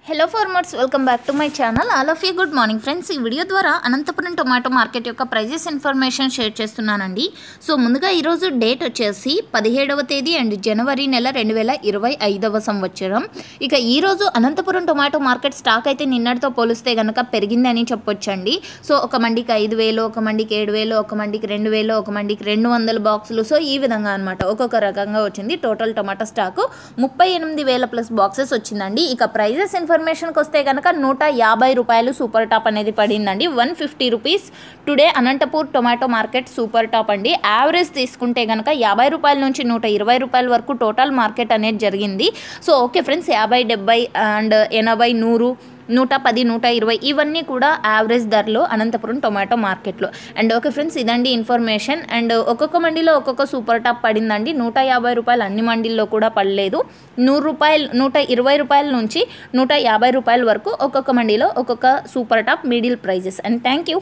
Hello farmers, welcome back to my channel. All of you good morning friends. ఈ video ద్వారా Anantapuram tomato market యొక్క prices information share చేస్తున్నానండి. So ముందుగా ఈరోజు date వచ్చేసి 17వ తేదీ అండ్ జనవరి నెల 2025వ సంవత్సరం. ఇక ఈరోజు అనంతపురం టొమాటో మార్కెట్ స్టాక్ అయితే నిన్నటితో పోలిస్తే కనుక పెరిగిందని చెప్పొచ్చండి. సో ఒక మండికి 5,000, ఒక మండికి 7,000, ఒక మండికి 2,000, ఒక మండికి 200 బాక్సులు. సో ఈ విధంగా అనమాట ఒక్కొక్క రకంగా వచ్చింది. Total tomato stock 38,000 plus boxes వచ్చిందండి. ఇక ప్రైజెస్ ఇన్ఫర్మేషన్కి వస్తే కనుక 150 రూపాయలు సూపర్ టాప్ అనేది పడిందండి. 150 rupees today Anantapur tomato market super top అండి. యావరేజ్ తీసుకుంటే కనుక 50 రూపాయల నుంచి 120 రూపాయల వరకు టోటల్ మార్కెట్ అనేది జరిగింది. సో ఓకే ఫ్రెండ్స్, 50, 70 అండ్ 80, 100, 110, 120 ఇవన్నీ కూడా యావరేజ్ ధరలో అనంతపురం టొమాటో మార్కెట్లో. అండ్ ఓకే ఫ్రెండ్స్, ఇదండి ఇన్ఫర్మేషన్. అండ్ ఒక్కొక్క మండీలో ఒక్కొక్క సూపర్ టాప్ పడిందండి. 150 రూపాయలు అన్ని మండీల్లో కూడా పడలేదు. 100 రూపాయలు, 120 రూపాయల నుంచి 150 రూపాయల వరకు ఒక్కొక్క మండీలో ఒక్కొక్క super top middle prizes. And thank you.